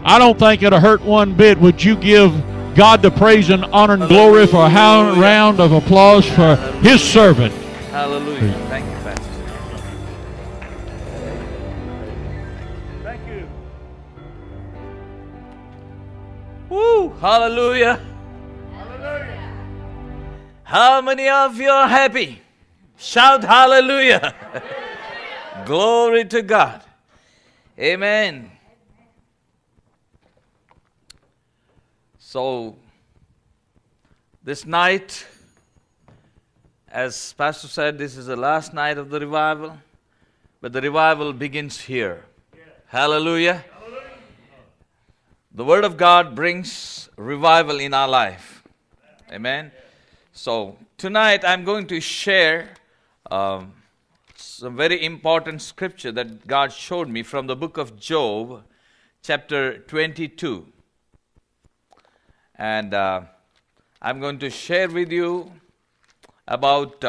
I don't think it'll hurt one bit. Would you give God the praise and honor and glory for a round of applause for His servant? Hallelujah. Thank you, Pastor. Thank you. Woo! Hallelujah. Hallelujah. How many of you are happy? Shout hallelujah. Glory to God. Amen. So, this night, as Pastor said, this is the last night of the revival, but the revival begins here. Yeah. Hallelujah. Hallelujah. The Word of God brings revival in our life. Amen. So, tonight I'm going to share some very important scripture that God showed me from the book of Job, chapter 22. And I'm going to share with you about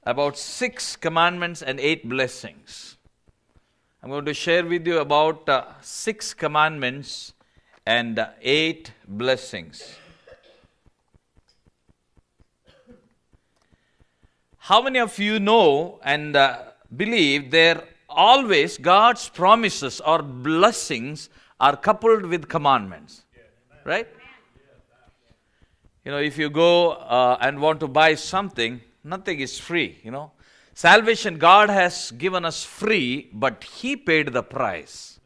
about 6 commandments and 8 blessings. I'm going to share with you about 6 commandments and 8 blessings. How many of you know and believe there always God's promises or blessings are coupled with commandments? Right? You know, if you go and want to buy something, nothing is free, you know. Salvation God has given us free, but He paid the price.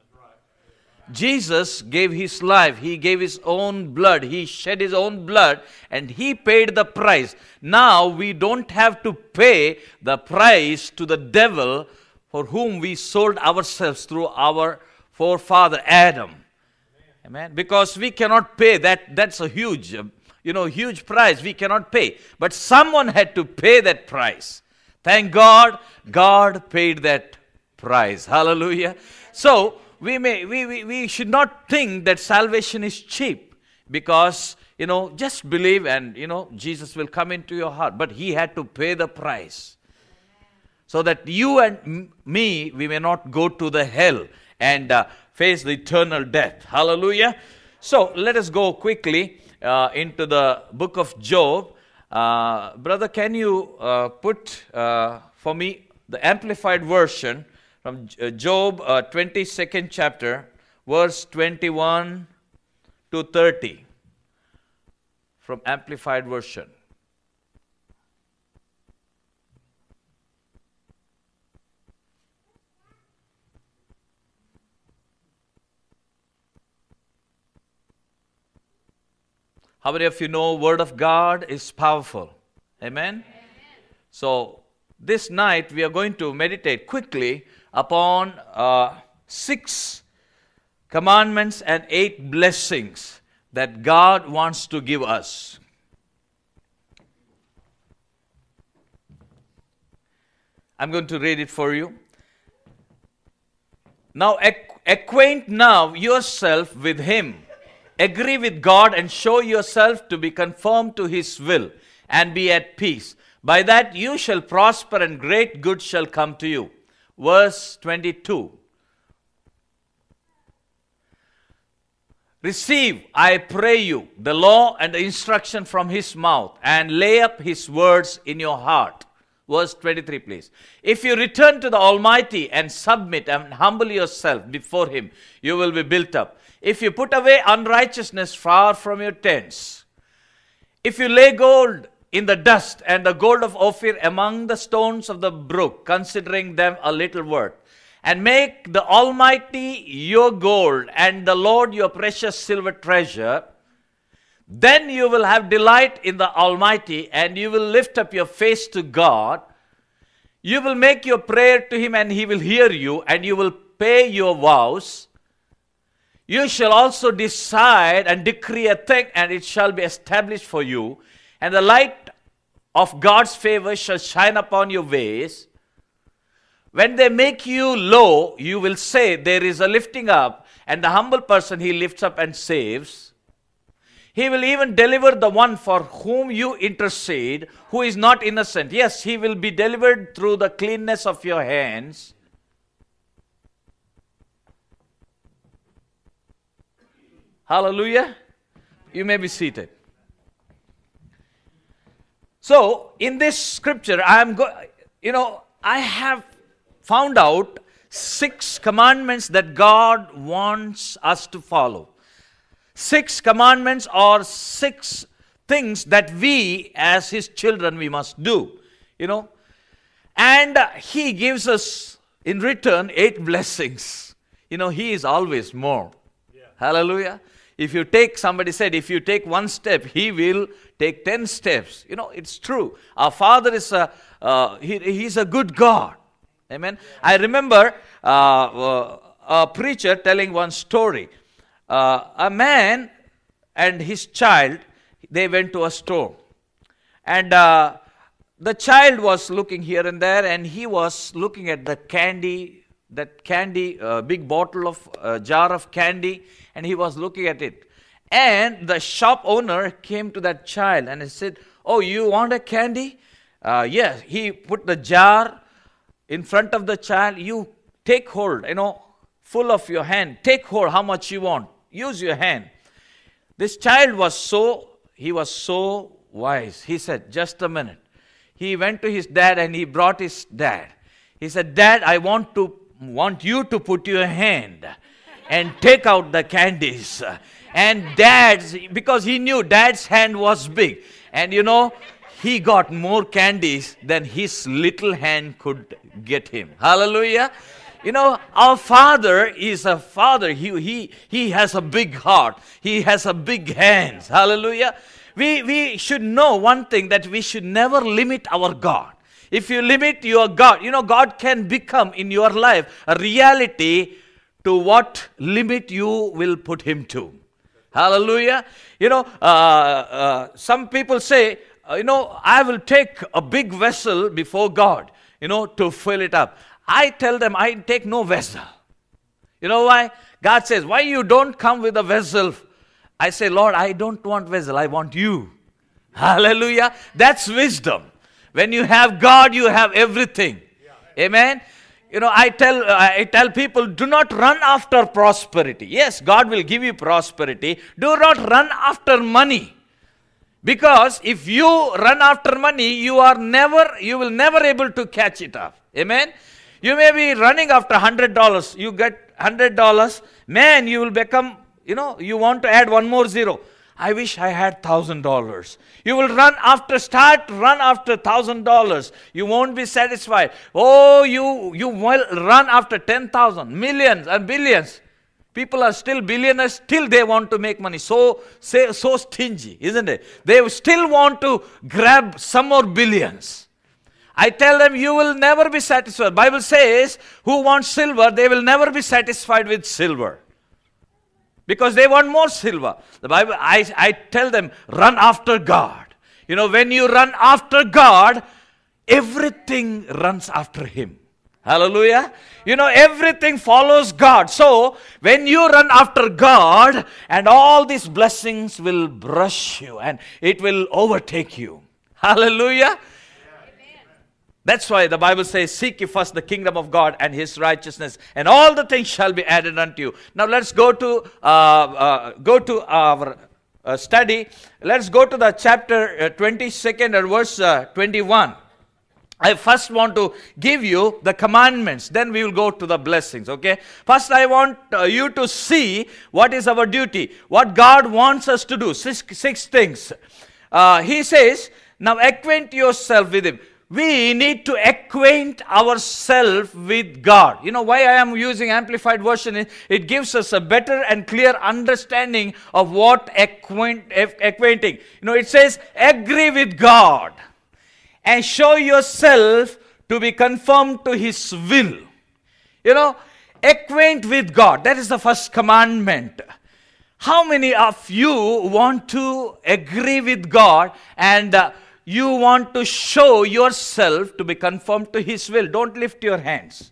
Jesus gave His life. He gave His own blood. He shed His own blood and He paid the price. Now we don't have to pay the price to the devil for whom we sold ourselves through our forefather Adam. Amen. Because we cannot pay that. That's a huge, huge price we cannot pay. But someone had to pay that price. Thank God, God paid that price. Hallelujah. So we should not think that salvation is cheap because, just believe and, Jesus will come into your heart. But He had to pay the price so that you and me, we may not go to the hell and face the eternal death. Hallelujah. So let us go quickly into the book of Job. Brother, can you put for me the Amplified Version from Job 22nd chapter, verse 21 to 30, from Amplified Version. How many of you know Word of God is powerful? Amen? Amen. So, this night we are going to meditate quickly upon 6 commandments and 8 blessings that God wants to give us. I'm going to read it for you. Now, acquaint now yourself with Him. Agree with God and show yourself to be conformed to His will and be at peace. By that you shall prosper and great good shall come to you. Verse 22. Receive, I pray you, the law and the instruction from His mouth, and lay up His words in your heart. Verse 23, please. If you return to the Almighty and submit and humble yourself before Him, you will be built up. If you put away unrighteousness far from your tents, if you lay gold in the dust and the gold of Ophir among the stones of the brook, considering them a little worth, and make the Almighty your gold and the Lord your precious silver treasure, then you will have delight in the Almighty and you will lift up your face to God. You will make your prayer to Him and He will hear you, and you will pay your vows. You shall also decide and decree a thing, and it shall be established for you. And the light of God's favor shall shine upon your ways. When they make you low, you will say, there is a lifting up, and the humble person He lifts up and saves. He will even deliver the one for whom you intercede, who is not innocent. Yes, he will be delivered through the cleanness of your hands. Hallelujah. You may be seated. So, in this scripture, I have found out 6 commandments that God wants us to follow. 6 commandments or 6 things that we as His children we must do. And He gives us in return 8 blessings. He is always more. Yeah. Hallelujah. Somebody said, if you take 1 step, He will take 10 steps. It's true. Our Father is He's a good God. Amen. Yeah. I remember a preacher telling one story. A man and his child, they went to a store. And the child was looking here and there, and he was looking at the candy, big bottle of, jar of candy, and he was looking at it. And the shop owner came to that child and he said, "Oh, you want a candy?" Yes. He put the jar in front of the child. "You take hold, full of your hand. Take hold how much you want. Use your hand." This child was so wise. He said, "Just a minute." He went to his dad and he brought his dad. He said, "Dad, I want you to put your hand and take out the candies." And because he knew dad's hand was big. And he got more candies than his little hand could get him. Hallelujah. Our Father is a Father. He has a big heart. He has a big hands. Hallelujah. We should know one thing, that we should never limit our God. If you limit your God, God can become in your life a reality to what limit you will put Him to. Hallelujah. Some people say, I will take a big vessel before God, to fill it up. I tell them, I take no vessel. You know why? God says, "Why you don't come with a vessel?" I say, "Lord, I don't want vessel. I want you." Hallelujah. That's wisdom. When you have God, you have everything. Yeah. Amen. I tell people, do not run after prosperity. Yes, God will give you prosperity. Do not run after money. Because if you run after money, you will never able to catch it up. Amen. You may be running after $100. You get $100. Man, you will become, you want to add one more zero. I wish I had $1,000. You will run after $1,000. You won't be satisfied. Oh, you will run after 10,000, millions and billions. People are still billionaires, still they want to make money. So stingy, isn't it? They still want to grab some more billions. I tell them, you will never be satisfied. The Bible says, who wants silver, they will never be satisfied with silver. Because they want more silver. The Bible, I tell them, run after God. When you run after God, everything runs after Him. Hallelujah. Everything follows God. So, when you run after God, and all these blessings will brush you and it will overtake you. Hallelujah. That's why the Bible says, "Seek ye first the kingdom of God and His righteousness, and all the things shall be added unto you." Now let's go to our study. Let's go to the chapter 22nd and verse 21. I first want to give you the commandments. Then we will go to the blessings. Okay. First, I want you to see what is our duty, what God wants us to do. Six things. He says, "Now acquaint yourself with Him." We need to acquaint ourselves with God. Why I am using Amplified Version? It gives us a better and clear understanding of what acquainting. It says, agree with God and show yourself to be conformed to His will. Acquaint with God. That is the first commandment. How many of you want to agree with God and you want to show yourself to be conformed to His will? Don't lift your hands.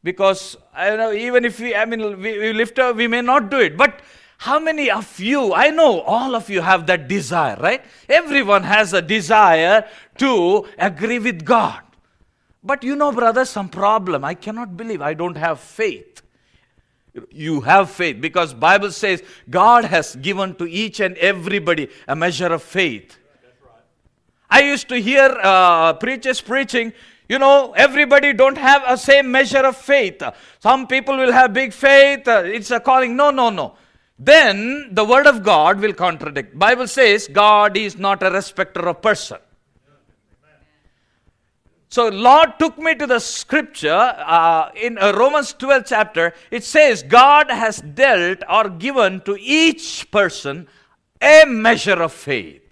Because even if we lift up, we may not do it. But How many of you, I know all of you have that desire, right? Everyone has a desire to agree with God. But you know, brother, some problem. I cannot believe I don't have faith. You have faith because Bible says God has given to each and everybody a measure of faith. I used to hear preachers preaching, you know, everybody don't have a same measure of faith. Some people will have big faith. It's a calling. No, no, no. Then the word of God will contradict. Bible says God is not a respecter of person. So Lord took me to the scripture in Romans 12 chapter. It says God has dealt or given to each person a measure of faith.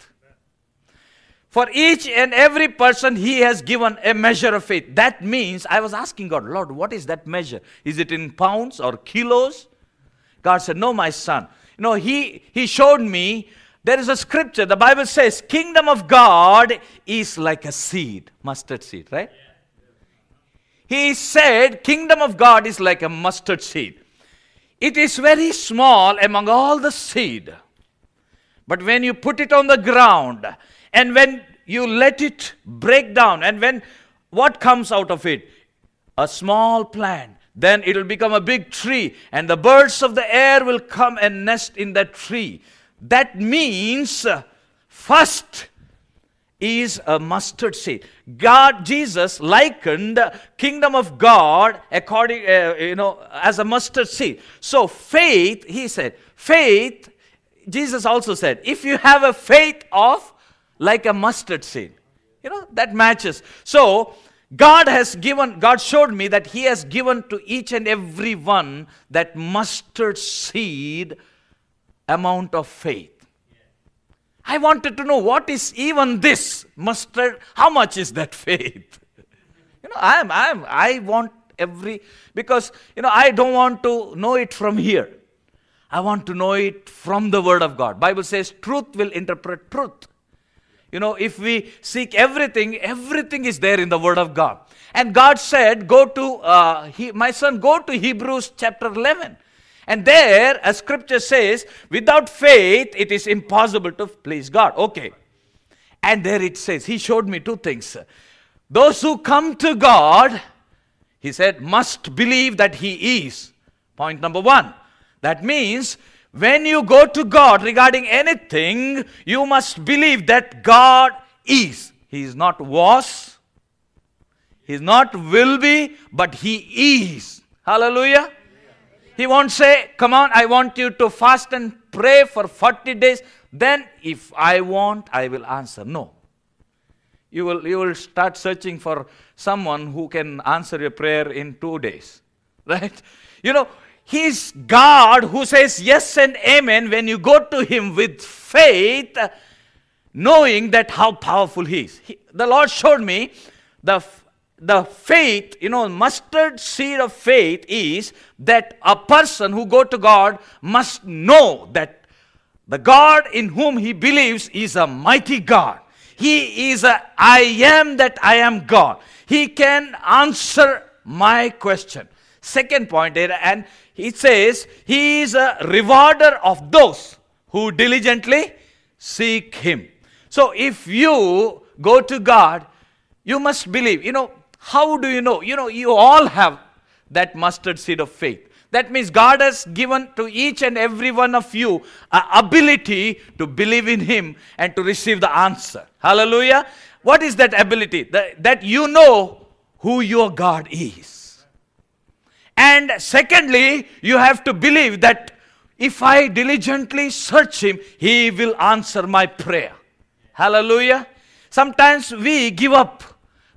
For each and every person He has given a measure of faith. That means, I was asking God, Lord, what is that measure? Is it in pounds or kilos? God said, no, my son. You know, He showed me, there is a scripture, the Bible says, kingdom of God is like a seed, mustard seed, right? He said, kingdom of God is like a mustard seed. It is very small among all the seed. But when you put it on the ground, and when you let it break down, and when what comes out of it? A small plant. Then it will become a big tree, and the birds of the air will come and nest in that tree. That means first is a mustard seed. Jesus likened kingdom of God according, as a mustard seed. So faith, He said, faith, Jesus also said, if you have a faith of like a mustard seed, that matches. So God showed me that He has given to each and every one that mustard seed amount of faith. I wanted to know what is even this mustard, how much is that faith? I want because I don't want to know it from here. I want to know it from the Word of God. Bible says truth will interpret truth. If we seek everything is there in the Word of God. And God said, my son, go to Hebrews chapter 11. And there, a scripture says, without faith, it is impossible to please God. Okay. And there it says, He showed me two things. Those who come to God, He said, must believe that He is. Point number one. That means, when you go to God regarding anything, you must believe that God is. He is not was, He is not will be, but He is. Hallelujah. He won't say, come on, I want you to fast and pray for 40 days. Then if I want, I will answer. No. You will start searching for someone who can answer your prayer in 2 days. Right? He's God who says yes and amen when you go to Him with faith, knowing that how powerful He is. The Lord showed me the faith, mustard seed of faith is that a person who go to God must know that the God in whom he believes is a mighty God. He is I am that I am God. He can answer my question. Second point, and it says, He is a rewarder of those who diligently seek Him. So if you go to God, you must believe. How do you know? You all have that mustard seed of faith. That means God has given to each and every one of you an ability to believe in Him and to receive the answer. Hallelujah. What is that ability? That you know who your God is. And secondly, you have to believe that if I diligently search Him, He will answer my prayer. Hallelujah. Sometimes we give up.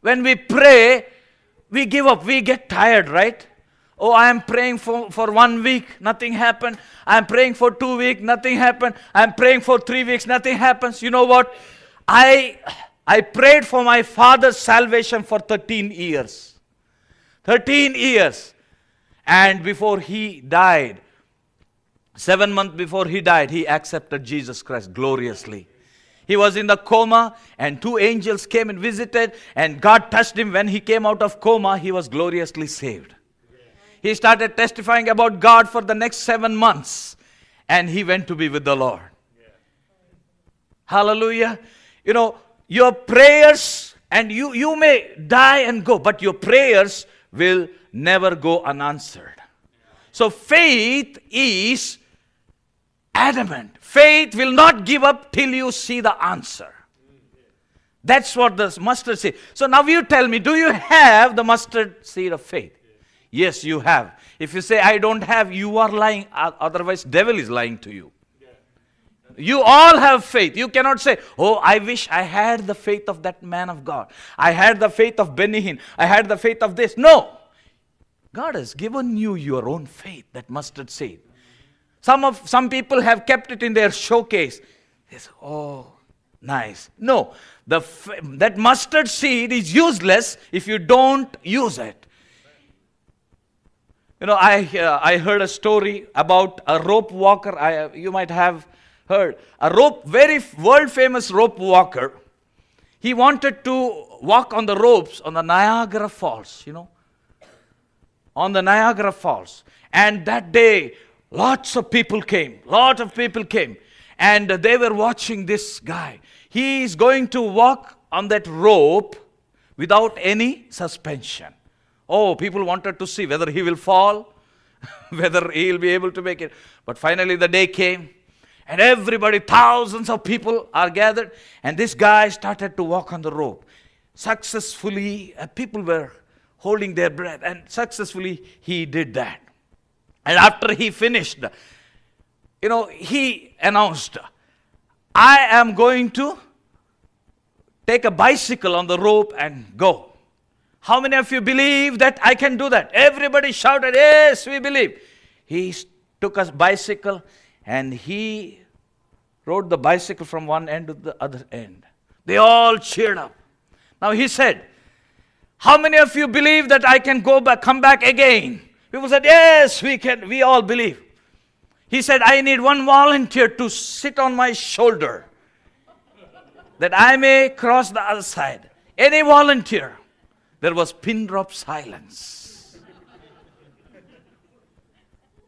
When we pray, we give up. We get tired, right? Oh, I am praying for 1 week, nothing happened. I am praying for 2 weeks, nothing happened. I am praying for 3 weeks, nothing happens. You know what? I prayed for my father's salvation for 13 years. 13 years. And before he died, 7 months before he died, he accepted Jesus Christ gloriously. He was in the coma, and 2 angels came and visited, and God touched him. When he came out of coma, he was gloriously saved. He started testifying about God for the next 7 months. and he went to be with the Lord. Hallelujah. You know, your prayers, and you may die and go, but your prayers will never go unanswered. So faith is adamant. Faith will not give up till you see the answer. That's what the mustard seed. So now you tell me, do you have the mustard seed of faith? Yes, you have. If you say, I don't have, you are lying. Otherwise, devil is lying to you. You all have faith. You cannot say, oh, I wish I had the faith of that man of God. I had the faith of Benny Hinn. I had the faith of this. No. God has given you your own faith, that mustard seed. Some people have kept it in their showcase. They say, oh, nice. No. That mustard seed is useless if you don't use it. You know, I heard a story about a rope walker. You might have heard. Very world famous rope walker. He wanted to walk on the ropes on the Niagara Falls, you know. On the Niagara Falls. And that day, lots of people came. And they were watching this guy. He is going to walk on that rope without any suspension. Oh, people wanted to see whether he will fall, whether he will be able to make it. But finally the day came. And everybody, thousands of people are gathered. And this guy started to walk on the rope. Successfully, people were holding their breath. And successfully, he did that. And after he finished, you know, he announced, I am going to take a bicycle on the rope and go. How many of you believe that I can do that? Everybody shouted, yes, we believe. He took a bicycle and he rode the bicycle from one end to the other end. They all cheered up. Now he said, how many of you believe that I can come back again? People said, yes, we can. We all believe. He said, I need one volunteer to sit on my shoulder that I may cross the other side. Any volunteer? There was pin drop silence.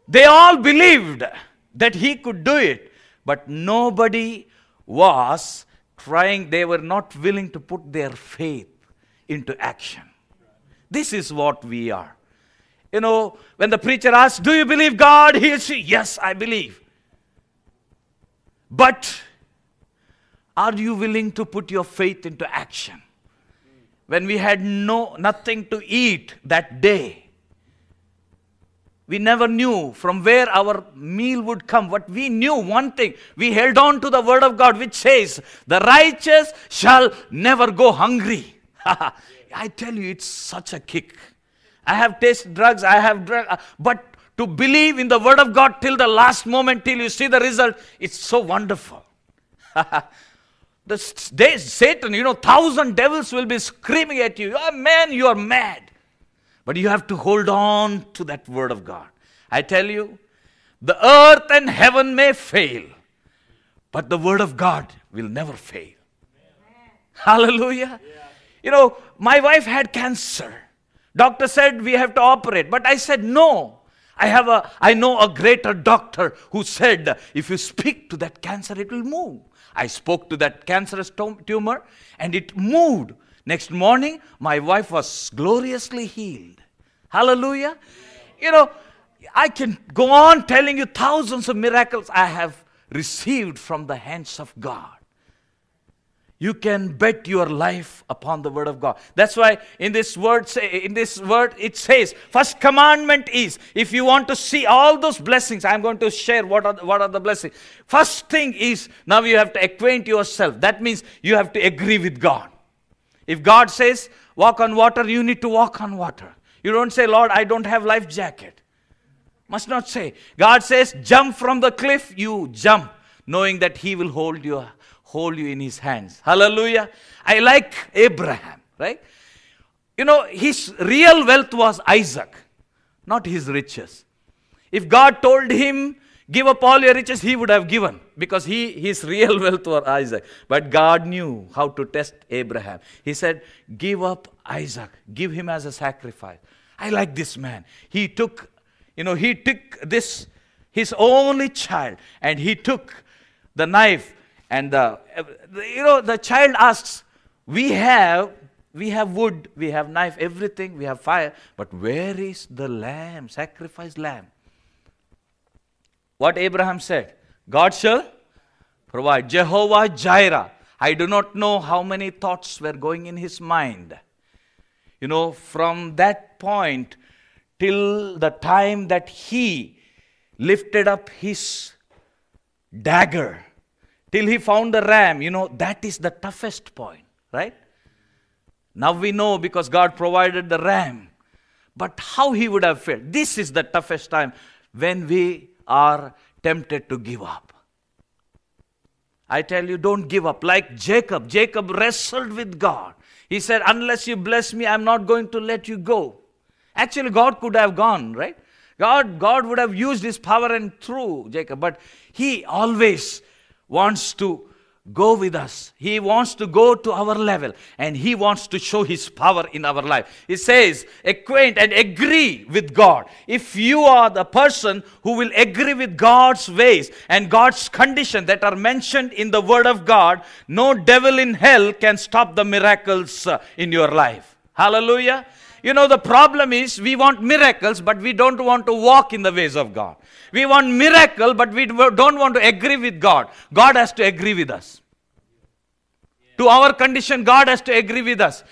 They all believed that he could do it, but nobody was trying. They were not willing to put their faith into action. This is what we are. You know, when the preacher asks, do you believe God? He'll say, yes, I believe. But are you willing to put your faith into action? When we had nothing to eat that day, we never knew from where our meal would come. But we knew one thing. We held on to the word of God, which says, the righteous shall never go hungry. I tell you, it's such a kick. I have tasted drugs, but to believe in the word of God till the last moment, till you see the result, it's so wonderful. Satan, 1,000 devils will be screaming at you. Oh, man, you are mad. But you have to hold on to that word of God. I tell you, the earth and heaven may fail, but the word of God will never fail. Amen. Hallelujah. Yeah. My wife had cancer. Doctor said we have to operate. But I said no. I know a greater doctor who said if you speak to that cancer, it will move. I spoke to that cancerous tumor and it moved. Next morning, my wife was gloriously healed. Hallelujah. I can go on telling you thousands of miracles I have received from the hands of God. You can bet your life upon the word of God. That's why in this word it says, first commandment is, if you want to see all those blessings, I'm going to share what are the blessings. First thing is, now you have to acquaint yourself. That means you have to agree with God. If God says, walk on water, you need to walk on water. You don't say, Lord, I don't have life jacket. Must not say. God says, jump from the cliff, you jump, knowing that He will hold you in His hands. Hallelujah. I like Abraham, right? His real wealth was Isaac, not his riches. If God told him, give up all your riches, he would have given, because his real wealth was Isaac. But God knew how to test Abraham. He said, give up Isaac, give him as a sacrifice. I like this man. He took this his only child, and he took the knife, and the child asks, we have wood, we have knife, everything, we have fire, but where is the lamb, sacrificed lamb? What Abraham said, God shall provide. Jehovah Jireh. I do not know how many thoughts were going in his mind. From that point till the time that he lifted up his dagger, till he found the ram, that is the toughest point, right? Now we know because God provided the ram. But how he would have felt. This is the toughest time when we are tempted to give up. I tell you, don't give up. Like Jacob. Jacob wrestled with God. He said, unless you bless me, I'm not going to let you go. Actually, God could have gone, right? God would have used his power and through Jacob. But he always wants to go with us. He wants to go to our level. And he wants to show his power in our life. He says, acquaint and agree with God. If you are the person who will agree with God's ways and God's conditions that are mentioned in the Word of God, no devil in hell can stop the miracles in your life. Hallelujah. The problem is we want miracles, but we don't want to walk in the ways of God. We want miracle, but we don't want to agree with God. God has to agree with us. To our condition, God has to agree with us.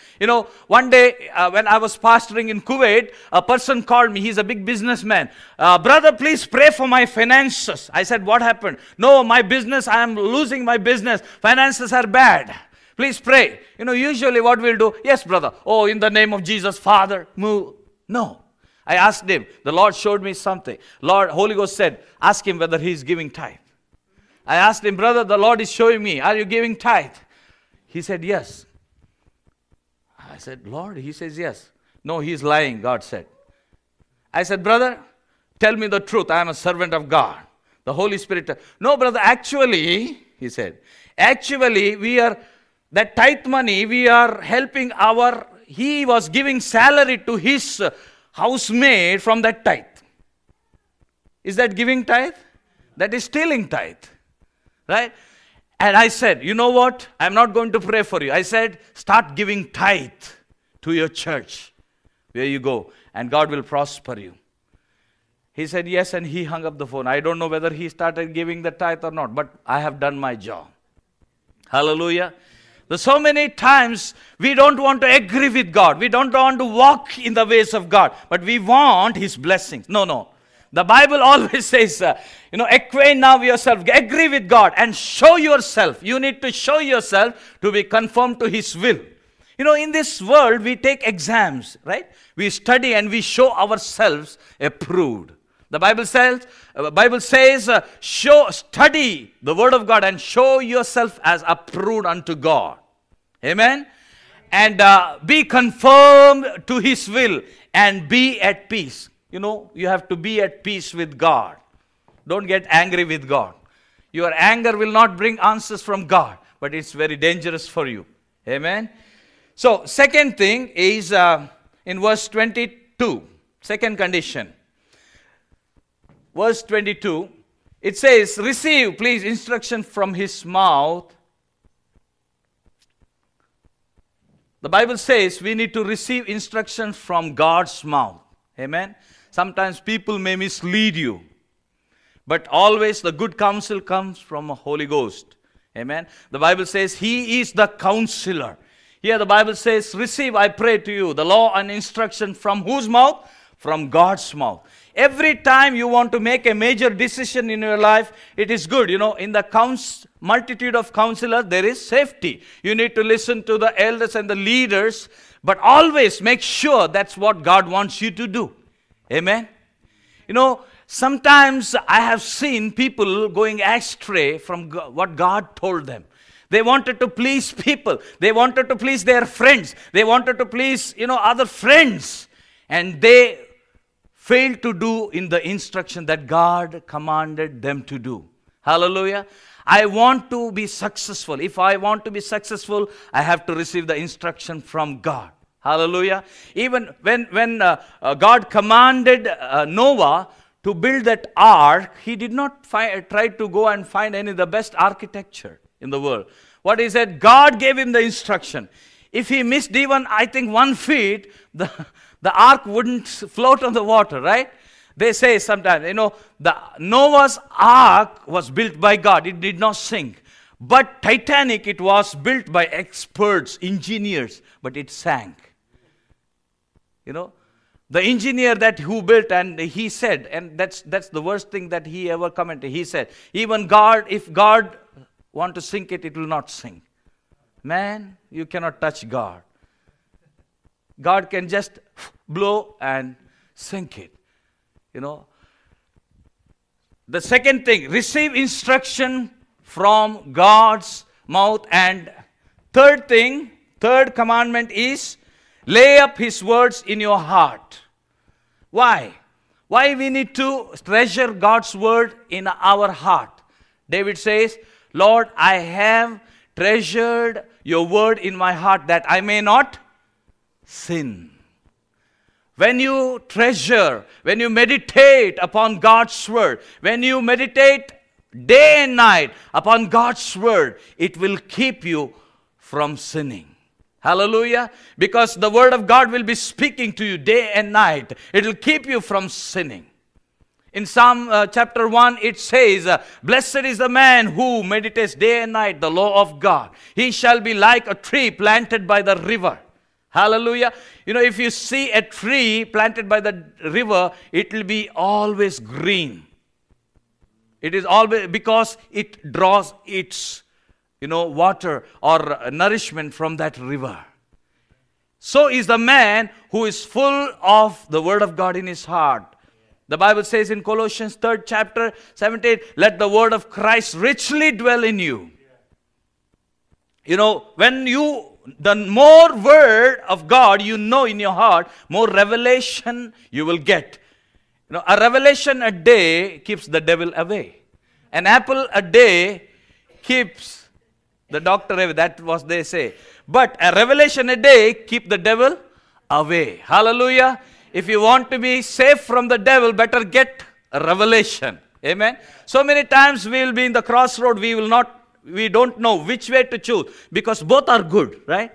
One day when I was pastoring in Kuwait, a person called me. He's a big businessman. Brother, please pray for my finances. I said, what happened? No, my business, I am losing my business. Finances are bad. Please pray. Usually what we'll do, yes, brother. Oh, in the name of Jesus, Father, move. No. I asked him. The Lord showed me something. Holy Ghost said, ask him whether he is giving tithe. I asked him, brother, the Lord is showing me, are you giving tithe? He said, yes. I said, Lord? He says, yes. No, he's lying, God said. I said, brother, tell me the truth. I am a servant of God. The Holy Spirit. No, brother, actually, he said, that tithe money, we are helping he was giving salary to his housemaid from that tithe. Is that giving tithe? That is stealing tithe. Right? And I said, you know what? I'm not going to pray for you. I said, start giving tithe to your church where you go, and God will prosper you. He said, yes, and he hung up the phone. I don't know whether he started giving the tithe or not, but I have done my job. Hallelujah. There's so many times we don't want to agree with God. We don't want to walk in the ways of God, but we want his blessings. No. The Bible always says, acquaint now yourself, agree with God and show yourself. You need to show yourself to be conformed to his will. In this world, we take exams, right? We study and we show ourselves approved. The Bible says, study the Word of God and show yourself as approved unto God. Amen? And be conformed to his will and be at peace. You have to be at peace with God. Don't get angry with God. Your anger will not bring answers from God, but it's very dangerous for you. Amen? So, second thing is in verse 22, second condition. Verse 22, it says, receive, please, instruction from his mouth. The Bible says we need to receive instruction from God's mouth. Amen. Sometimes people may mislead you, but always the good counsel comes from a Holy Ghost. Amen. The Bible says he is the counselor. Here the Bible says, receive, I pray to you, the law and instruction from whose mouth? From God's mouth. Every time you want to make a major decision in your life, it is good. In the multitude of counselors, there is safety. You need to listen to the elders and the leaders, but always make sure that's what God wants you to do. Amen. Sometimes I have seen people going astray from what God told them. They wanted to please people. They wanted to please their friends. They wanted to please, other friends. And they failed to do in the instruction that God commanded them to do. Hallelujah. I want to be successful. If I want to be successful, I have to receive the instruction from God. Hallelujah. Even when God commanded Noah to build that ark, he did not try to go and find any of the best architecture in the world. What he said, God gave him the instruction. If he missed even, I think, 1 feet, the ark wouldn't float on the water, right? They say sometimes, the Noah's ark was built by God. It did not sink. But Titanic, it was built by experts, engineers, but it sank. The engineer who built, and he said, and that's the worst thing that he ever commented. He said, even God, if God want to sink it, it will not sink. Man, you cannot touch God. God can just blow and sink it. The second thing, receive instruction from God's mouth. And third commandment is, lay up His words in your heart. Why? Why we need to treasure God's word in our heart? David says, Lord, I have treasured your word in my heart that I may not sin. When you treasure, when you meditate upon God's word, when you meditate day and night upon God's word, it will keep you from sinning. Hallelujah. Because the word of God will be speaking to you day and night. It will keep you from sinning. In Psalm chapter 1, it says, blessed is the man who meditates day and night the law of God. He shall be like a tree planted by the river. Hallelujah. If you see a tree planted by the river, it will be always green. It is always because it draws its, water or nourishment from that river. So is the man who is full of the word of God in his heart. The Bible says in Colossians 3rd chapter 17, let the word of Christ richly dwell in you. The more word of God in your heart, more revelation you will get. A revelation a day keeps the devil away. An apple a day keeps the doctor away. That's what they say. But a revelation a day keeps the devil away. Hallelujah. If you want to be safe from the devil, better get a revelation. Amen. So many times we will be in the crossroad. We don't know which way to choose because both are good, right?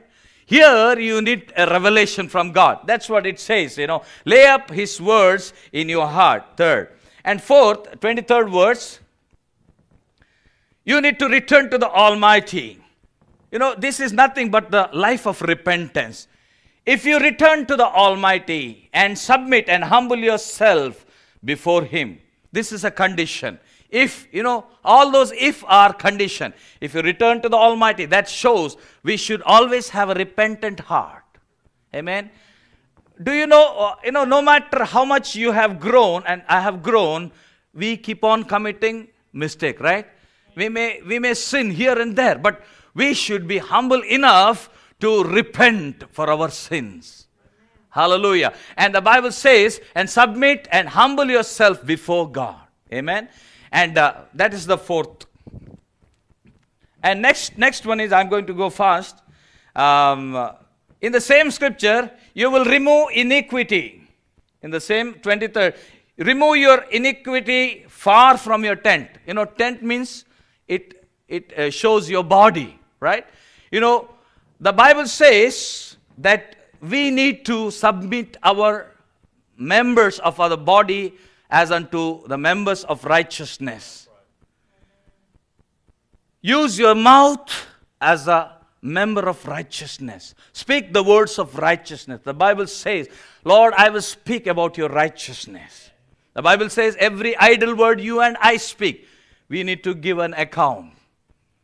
Here you need a revelation from God. That's what it says, Lay up His words in your heart. Third. And fourth, 23rd verse. You need to return to the Almighty. This is nothing but the life of repentance. If you return to the Almighty and submit and humble yourself before Him, this is a condition. If, all those if are condition. If you return to the Almighty, that shows we should always have a repentant heart. Amen. Do you know, no matter how much you have grown and I have grown, we keep on committing mistake, right? We may sin here and there, but we should be humble enough to repent for our sins. Hallelujah. And the Bible says, and submit and humble yourself before God. Amen. And that is the fourth. And next one is, I'm going to go fast. In the same scripture, you will remove iniquity. In the same 23rd, remove your iniquity far from your tent. Tent means it shows your body, right? The Bible says that we need to submit our members of our body as unto the members of righteousness. Use your mouth as a member of righteousness. Speak the words of righteousness. The Bible says, Lord, I will speak about your righteousness. The Bible says, every idle word you and I speak, we need to give an account.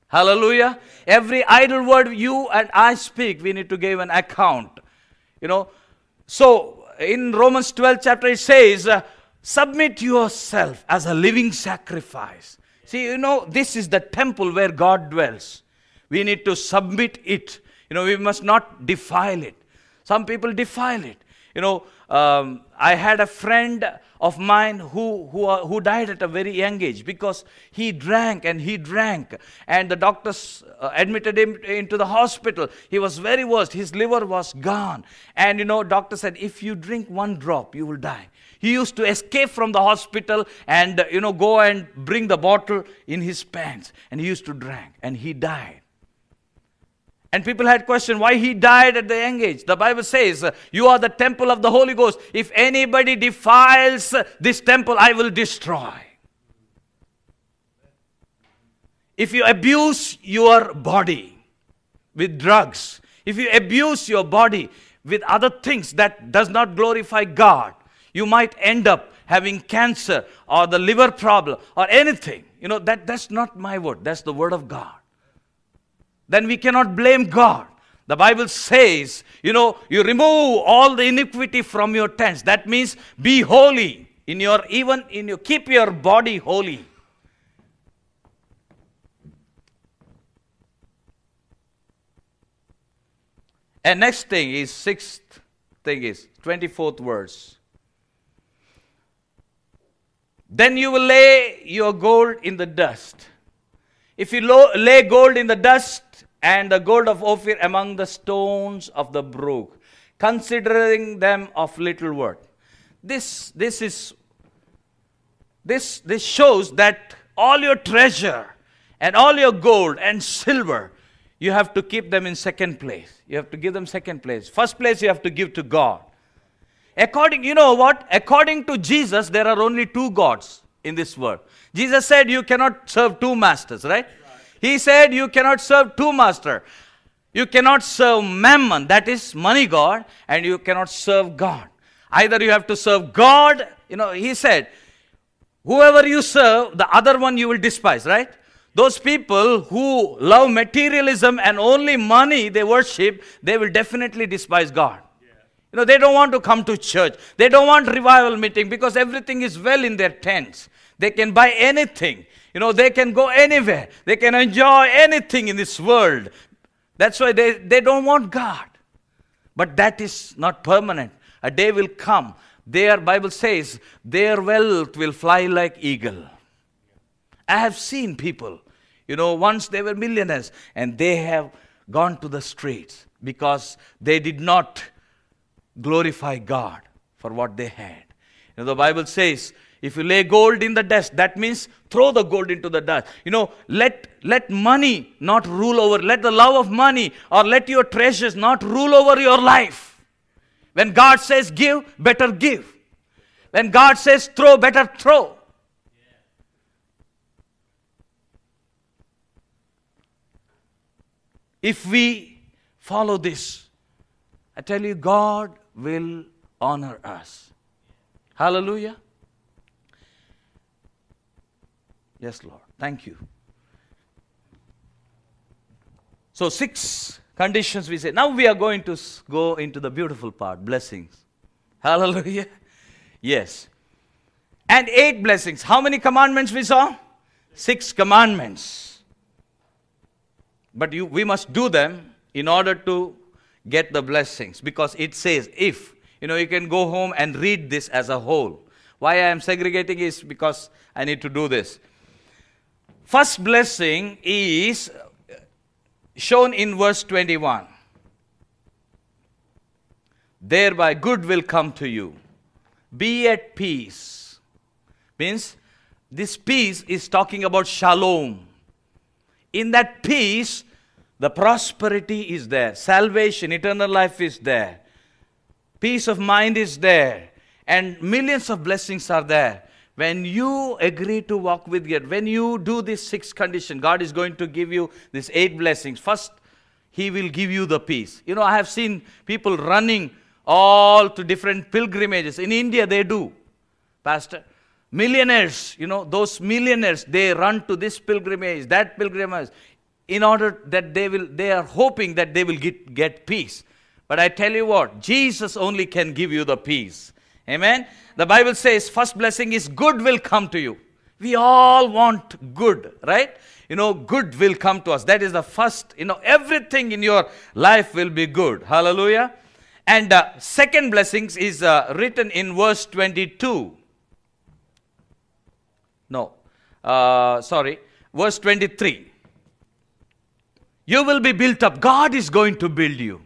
Hallelujah. Every idle word you and I speak, we need to give an account. So in Romans 12 chapter it says, submit yourself as a living sacrifice. See, this is the temple where God dwells. We need to submit it. We must not defile it. Some people defile it. I had a friend of mine who died at a very young age because he drank and he drank. And the doctors admitted him into the hospital. He was very worse. His liver was gone. And, doctor said, if you drink one drop, you will die. He used to escape from the hospital and, go and bring the bottle in his pants. And he used to drink. And he died. And people had questioned why he died at the young age. The Bible says, you are the temple of the Holy Ghost. If anybody defiles this temple, I will destroy. If you abuse your body with drugs, if you abuse your body with other things that does not glorify God, you might end up having cancer or the liver problem or anything. That's not my word. That's the word of God. Then we cannot blame God. The Bible says, you remove all the iniquity from your tents. That means be holy keep your body holy. And next thing is, sixth thing is, 24th verse. Then you will lay your gold in the dust. If you lay gold in the dust, and the gold of Ophir among the stones of the brook, considering them of little worth. This shows that all your treasure and all your gold and silver, you have to keep them in second place. You have to give them second place. First place you have to give to God. According to Jesus, there are only two gods in this world. Jesus said you cannot serve two masters, right? He said you cannot serve two masters. You cannot serve mammon, that is money god, and you cannot serve God. Either you have to serve God, he said, whoever you serve, the other one you will despise, right? Those people who love materialism and only money they worship, they will definitely despise God. They don't want to come to church. They don't want revival meeting because everything is well in their tents. They can buy anything. They can go anywhere. They can enjoy anything in this world. That's why they don't want God. But that is not permanent. A day will come. Bible says, their wealth will fly like eagle. I have seen people, once they were millionaires and they have gone to the streets because they did not glorify God for what they had. The Bible says, if you lay gold in the dust, that means throw the gold into the dust. Let money not rule over. Let the love of money or let your treasures not rule over your life. When God says give, better give. When God says throw, better throw. If we follow this, I tell you, God will honor us. Hallelujah. Yes, Lord. Thank you. So 6 conditions we say. Now we are going to go into the beautiful part, blessings. Hallelujah. Yes. And 8 blessings. How many commandments we saw? 6 commandments. But we must do them in order to get the blessings. Because it says if. You can go home and read this as a whole. Why I am segregating is because I need to do this. First blessing is shown in verse 21. Thereby good will come to you. Be at peace. Means this peace is talking about shalom. In that peace, the prosperity is there. Salvation, eternal life is there. Peace of mind is there. And millions of blessings are there. When you agree to walk with God, when you do this 6 condition, God is going to give you these 8 blessings. First, He will give you the peace. I have seen people running all to different pilgrimages. In India, they do. Pastor, millionaires, those millionaires, they run to this pilgrimage, that pilgrimage, in order that they are hoping that they will get peace. But I tell you what, Jesus only can give you the peace. Amen. The Bible says first blessing is good will come to you. We all want good, right? Good will come to us. That is the first, everything in your life will be good. Hallelujah. And second blessings is written in verse 22. No, verse 23. You will be built up. God is going to build you.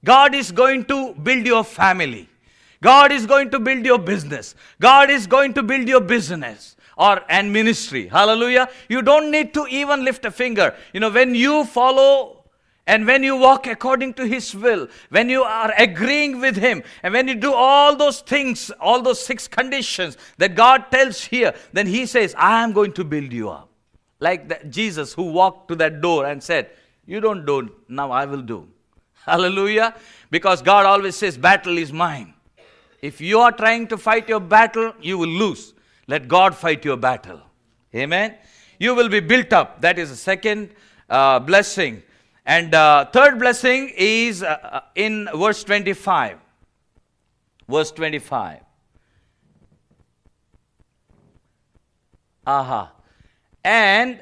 God is going to build your family. God is going to build your business. God is going to build your business and ministry. Hallelujah. You don't need to even lift a finger. When you follow and when you walk according to His will, when you are agreeing with Him, and when you do all those things, all those 6 conditions that God tells here, then He says, I am going to build you up. Like Jesus who walked to that door and said, you don't do, now I will do. Hallelujah. Because God always says, battle is mine. If you are trying to fight your battle, you will lose. Let God fight your battle. Amen. You will be built up. That is the second blessing. And third blessing is in verse 25. Verse 25. And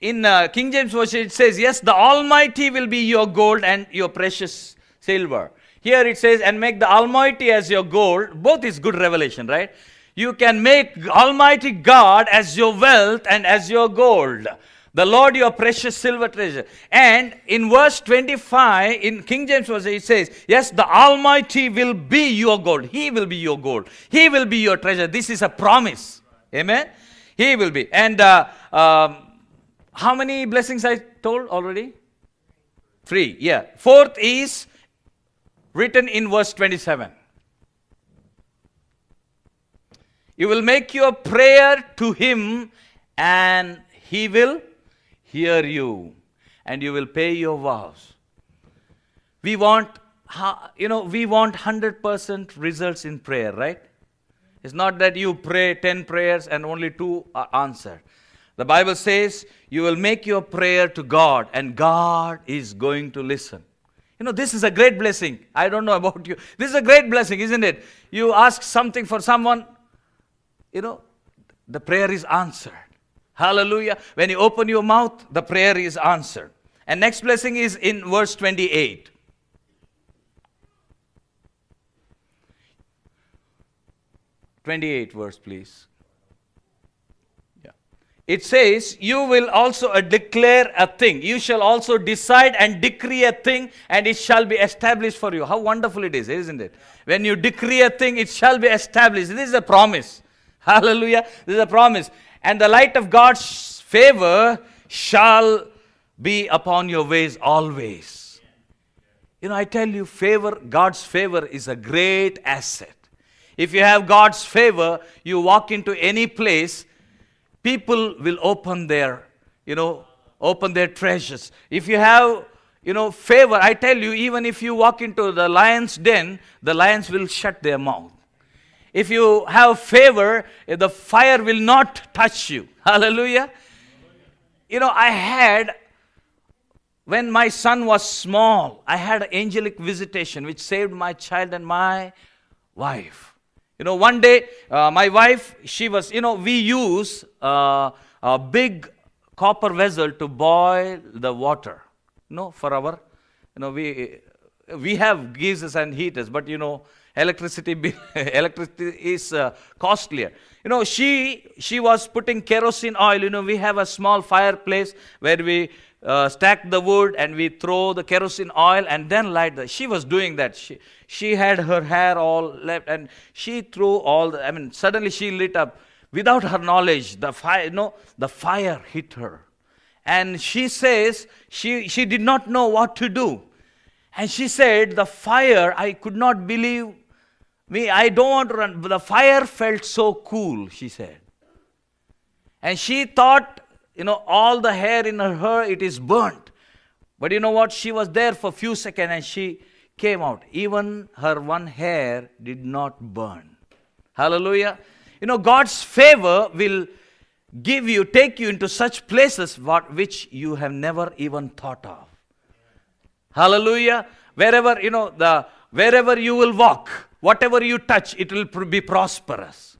in King James Version it says, yes, the Almighty will be your gold and your precious silver. Here it says, and make the Almighty as your gold. Both is good revelation, right? You can make Almighty God as your wealth and as your gold. The Lord your precious silver treasure. And in verse 25, in King James Version, it says, yes, the Almighty will be your gold. He will be your gold. He will be your treasure. This is a promise. Amen? He will be. And how many blessings I told already? 3. Yeah. Fourth is written in verse 27. You will make your prayer to Him and He will hear you, and you will pay your vows. We want 100% results in prayer, right? It's not that you pray 10 prayers and only 2 are answered. The Bible says you will make your prayer to God and God is going to listen. This is a great blessing. I don't know about you. This is a great blessing, isn't it? You ask something for someone, the prayer is answered. Hallelujah. When you open your mouth, the prayer is answered. And next blessing is in verse 28. Verse, please. Yeah. It says, you will also declare a thing. You shall also decide and decree a thing, and it shall be established for you. How wonderful it is, isn't it? When you decree a thing, it shall be established. This is a promise. Hallelujah. This is a promise. And the light of God's favor shall be upon your ways always. I tell you, God's favor is a great asset. If you have God's favor, you walk into any place, people will open their treasures. If you have, favor, I tell you, even if you walk into the lion's den, the lions will shut their mouth. If you have favor, the fire will not touch you. Hallelujah. When my son was small, I had angelic visitation which saved my child and my wife. One day, my wife, she was, we use a big copper vessel to boil the water. For our, we have geysers and heaters, but electricity is costlier. She was putting kerosene oil. We have a small fireplace where we stack the wood and we throw the kerosene oil and then light the. She was doing that. She had her hair all left and she threw all suddenly she lit up. Without her knowledge, the fire hit her. And she says she did not know what to do. And she said, the fire, I could not believe. I don't want to run. But the fire felt so cool, she said. And she thought, all the hair in her hair, it is burnt. But you know what? She was there for a few seconds and she came out. Even her one hair did not burn. Hallelujah. God's favor will take you into such places which you have never even thought of. Hallelujah. Wherever you will walk, whatever you touch, it will be prosperous.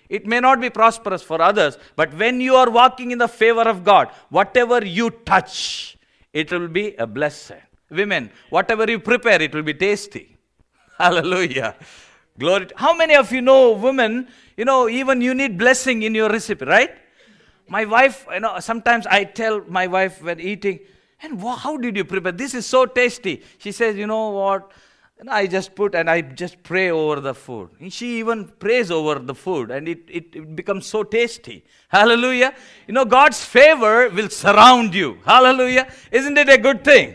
It may not be prosperous for others, but when you are walking in the favor of God, whatever you touch, it will be a blessing. Women, whatever you prepare, it will be tasty. Hallelujah. Glory. How many of you know women, even you need blessing in your recipe, right? My wife, sometimes I tell my wife when eating, and how did you prepare? This is so tasty. She says, you know what? I just pray over the food. And she even prays over the food, and it becomes so tasty. Hallelujah. God's favor will surround you. Hallelujah. Isn't it a good thing?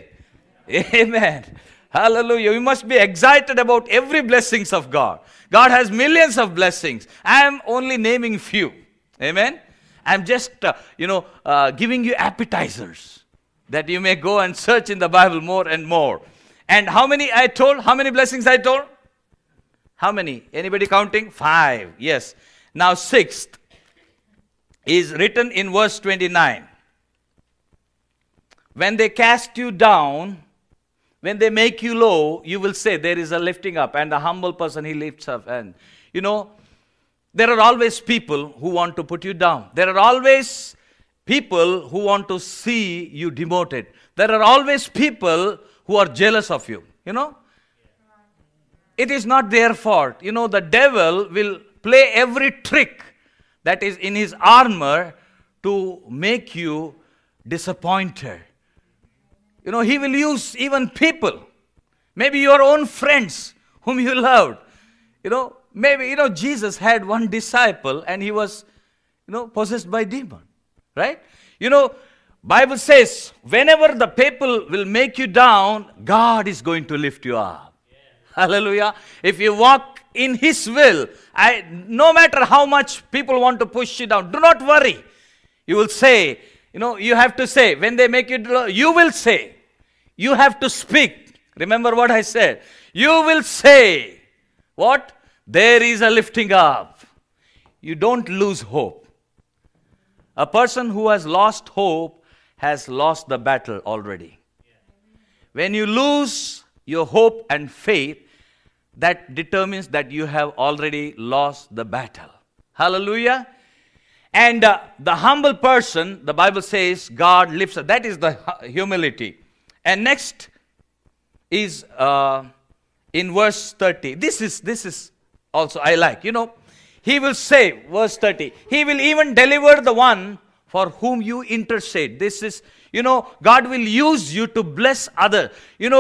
Amen. Hallelujah. You must be excited about every blessings of God. God has millions of blessings. I am only naming few. Amen. I'm just, giving you appetizers that you may go and search in the Bible more and more. And how many blessings I told? How many? Anybody counting? 5. Yes. Now 6th is written in verse 29. When they cast you down, when they make you low, you will say there is a lifting up, and the humble person he lifts up. And there are always people who want to put you down. There are always people who want to see you demoted. There are always people who are jealous of you. It is not their fault. The devil will play every trick that is in his armor to make you disappointed. He will use even people, maybe your own friends whom you loved. Maybe, Jesus had one disciple and he was, possessed by demon, right? Bible says, whenever the people will make you down, God is going to lift you up. Yeah. Hallelujah. If you walk in His will, no matter how much people want to push you down, do not worry. You will say, you have to say, when they make you, you will say, you have to speak. Remember what I said. You will say, what? There is a lifting up. You don't lose hope. A person who has lost hope has lost the battle already. When you lose your hope and faith, that determines that you have already lost the battle. Hallelujah. And the humble person, the Bible says, God lifts up. That is the humility. And next is in verse 30. This is also I like. He will say, verse 30, He will even deliver the one for whom you intercede. This is, God will use you to bless others.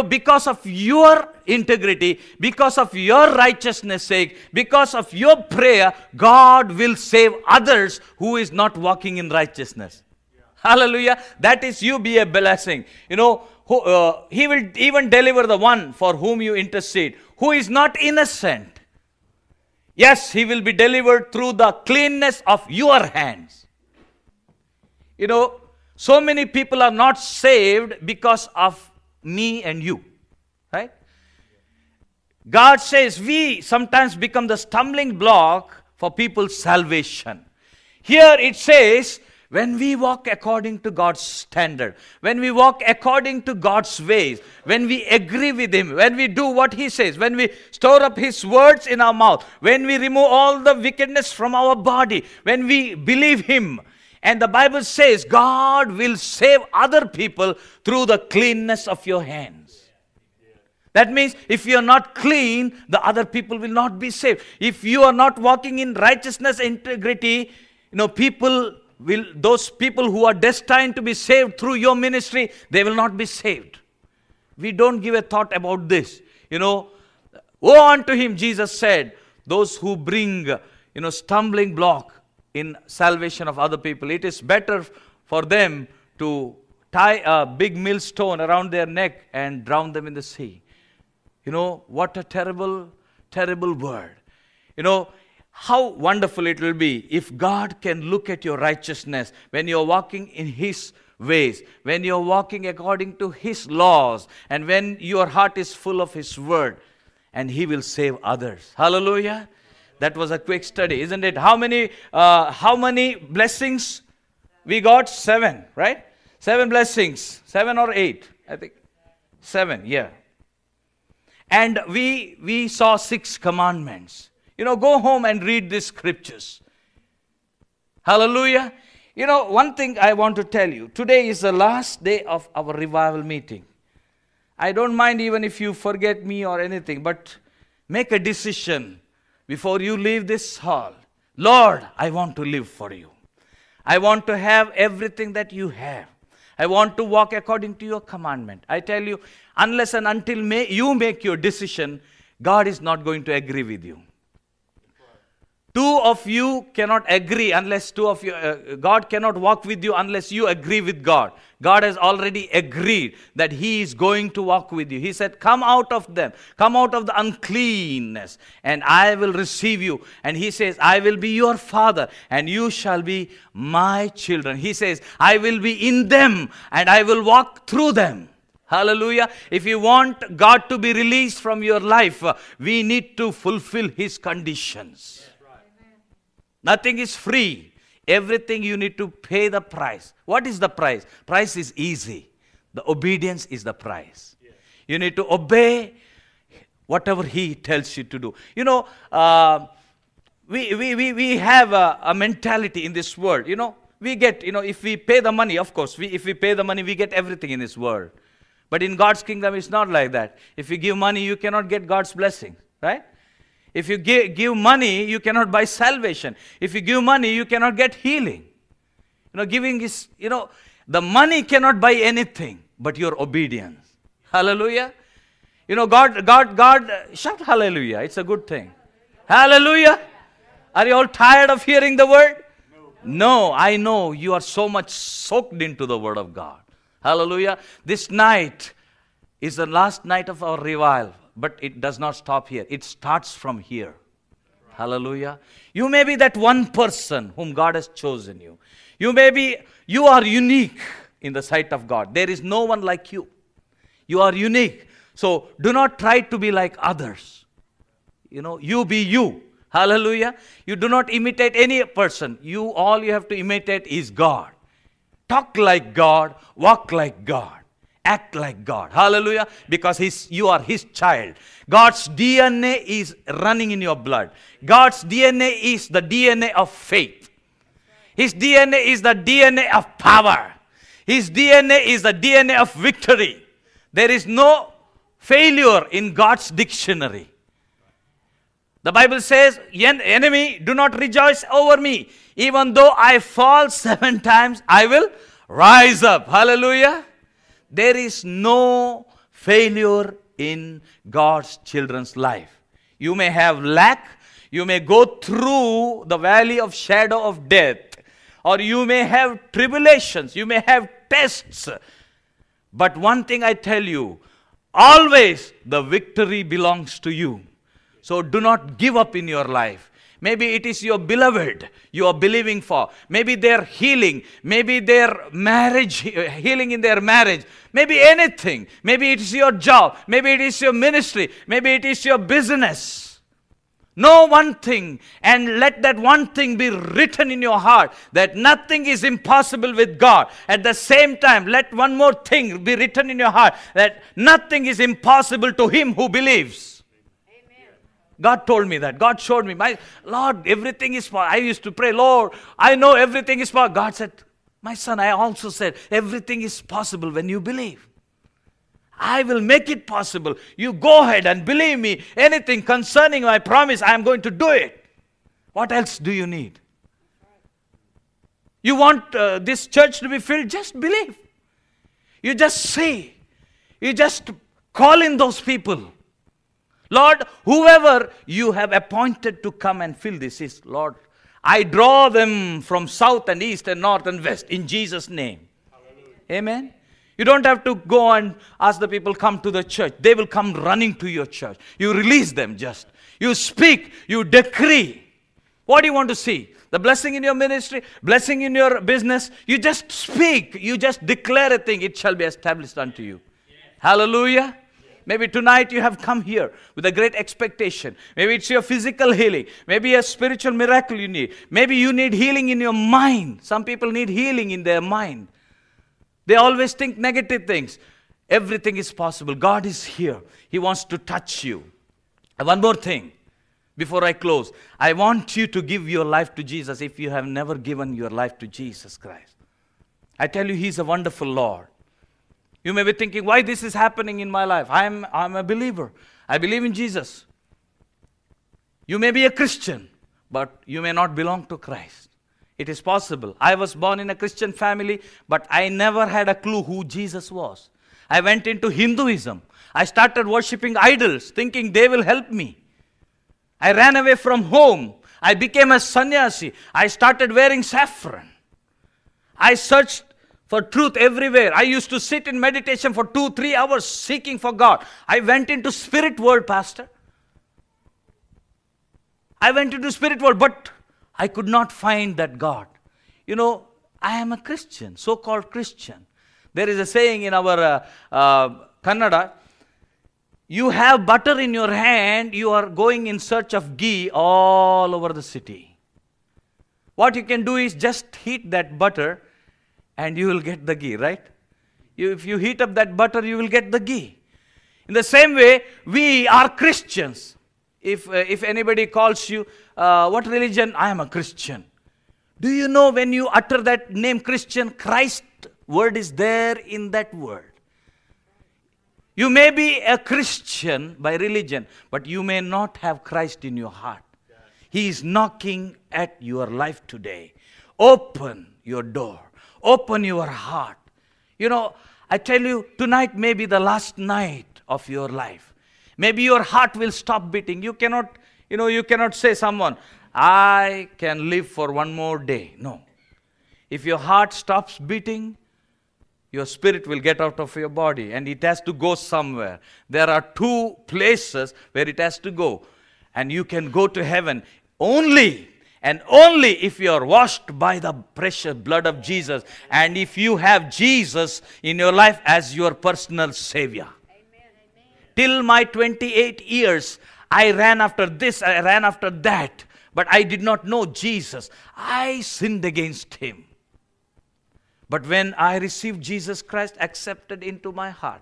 Because of your integrity, because of your righteousness sake, because of your prayer, God will save others who is not walking in righteousness. Yeah. Hallelujah. That is, you be a blessing. He will even deliver the one for whom you intercede, who is not innocent. Yes, he will be delivered through the cleanness of your hands. So many people are not saved because of me and you, right? God says we sometimes become the stumbling block for people's salvation. Here it says, when we walk according to God's standard, when we walk according to God's ways, when we agree with Him, when we do what He says, when we store up His words in our mouth, when we remove all the wickedness from our body, when we believe Him, and the Bible says God will save other people through the cleanness of your hands. That means if you are not clean, the other people will not be saved. If you are not walking in righteousness, integrity, those people who are destined to be saved through your ministry, they will not be saved. We don't give a thought about this. Woe unto him, Jesus said, those who bring, stumbling block in salvation of other people. It is better for them to tie a big millstone around their neck and drown them in the sea. What a terrible, terrible word. How wonderful it will be if God can look at your righteousness when you're walking in His ways, when you're walking according to His laws, and when your heart is full of His word, and He will save others. Hallelujah. That was a quick study, isn't it? How many blessings we got? 7, right? 7 blessings. 7 or 8, I think. 7, yeah. And we saw 6 commandments. Go home and read these scriptures. Hallelujah. One thing I want to tell you. Today is the last day of our revival meeting. I don't mind even if you forget me or anything, but make a decision before you leave this hall. Lord, I want to live for you. I want to have everything that you have. I want to walk according to your commandment. I tell you, unless and until you make your decision, God is not going to agree with you. Two of you cannot agree unless God cannot walk with you unless you agree with God. God has already agreed that He is going to walk with you. He said, come out of them. Come out of the uncleanness and I will receive you. And He says, I will be your Father and you shall be my children. He says, I will be in them and I will walk through them. Hallelujah. If you want God to be released from your life, we need to fulfill His conditions. Nothing is free. Everything you need to pay the price. What is the price? Price is easy. The obedience is the price. Yeah. You need to obey whatever He tells you to do. You know, we have a mentality in this world. You know, we get, if we pay the money, of course, if we pay the money, we get everything in this world. But in God's kingdom, it's not like that. If you give money, you cannot get God's blessing, right? If you give money, you cannot buy salvation. If you give money, you cannot get healing. Giving is, the money cannot buy anything but your obedience. Hallelujah. God, shout hallelujah. It's a good thing. Hallelujah. Are you all tired of hearing the word? No, I know you are so much soaked into the word of God. Hallelujah. This night is the last night of our revival. But it does not stop here. It starts from here. Hallelujah. You may be that one person whom God has chosen you. You are unique in the sight of God. There is no one like you. You are unique. So do not try to be like others. You be you. Hallelujah. You do not imitate any person. All you have to imitate is God. Talk like God. Walk like God. Act like God. Hallelujah. Because you are His child. God's DNA is running in your blood. God's DNA is the DNA of faith. His DNA is the DNA of power. His DNA is the DNA of victory. There is no failure in God's dictionary. The Bible says, enemy, do not rejoice over me. Even though I fall 7 times, I will rise up. Hallelujah. There is no failure in God's children's life. You may have lack. You may go through the valley of shadow of death. Or you may have tribulations. You may have tests. But one thing I tell you, always the victory belongs to you. So do not give up in your life. Maybe it is your beloved you are believing for. Maybe their healing. Maybe their marriage, healing in their marriage. Maybe anything. Maybe it is your job. Maybe it is your ministry. Maybe it is your business. Know one thing and let that one thing be written in your heart that nothing is impossible with God. At the same time, let one more thing be written in your heart that nothing is impossible to him who believes. God told me that. God showed me. My Lord, everything is possible. I used to pray, Lord, I know everything is possible. God said, my son, I also said, everything is possible when you believe. I will make it possible. You go ahead and believe me. Anything concerning my promise, I am going to do it. What else do you need? You want this church to be filled? Just believe. You just say. You just call in those people. Lord, whoever you have appointed to come and fill this is, Lord, I draw them from south and east and north and west in Jesus' name. Hallelujah. Amen. You don't have to go and ask the people, come to the church. They will come running to your church. You release them just. You speak, you decree. What do you want to see? The blessing in your ministry, blessing in your business. You just speak. You just declare a thing. It shall be established unto you. Yes. Hallelujah. Maybe tonight you have come here with a great expectation. Maybe it's your physical healing. Maybe a spiritual miracle you need. Maybe you need healing in your mind. Some people need healing in their mind. They always think negative things. Everything is possible. God is here. He wants to touch you. And one more thing before I close. I want you to give your life to Jesus if you have never given your life to Jesus Christ. I tell you, He's a wonderful Lord. You may be thinking, why this is happening in my life? I'm a believer. I believe in Jesus. You may be a Christian, but you may not belong to Christ. It is possible. I was born in a Christian family, but I never had a clue who Jesus was. I went into Hinduism. I started worshipping idols, thinking they will help me. I ran away from home. I became a sannyasi. I started wearing saffron. I searched for truth everywhere. I used to sit in meditation for 2-3 hours seeking for God. I went into spirit world, pastor. I went into spirit world, but I could not find that God. You know, I am a Christian, so-called Christian. There is a saying in our Kannada, you have butter in your hand, you are going in search of ghee all over the city. What you can do is just heat that butter and you will get the ghee, right? If you heat up that butter, you will get the ghee. In the same way, we are Christians. If anybody calls you, what religion? I am a Christian. Do you know when you utter that name Christian, Christ word is there in that word. You may be a Christian by religion, but you may not have Christ in your heart. He is knocking at your life today. Open your door. Open your heart. You know, I tell you, tonight may be the last night of your life. Maybe your heart will stop beating. You cannot say someone, I can live for one more day. No. If your heart stops beating, your spirit will get out of your body and it has to go somewhere. There are 2 places where it has to go. And you can go to heaven only and only if you are washed by the precious blood of Jesus and if you have Jesus in your life as your personal Savior. Till my 28 years, I ran after this, I ran after that, but I did not know Jesus. I sinned against Him. But when I received Jesus Christ accepted into my heart,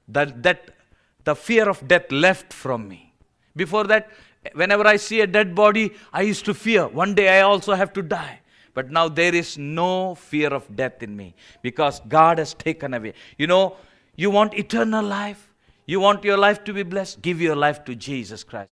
the fear of death left from me. Before that, whenever I see a dead body, I used to fear. One day I also have to die. But now there is no fear of death in me because God has taken away. You know, you want eternal life? You want your life to be blessed? Give your life to Jesus Christ.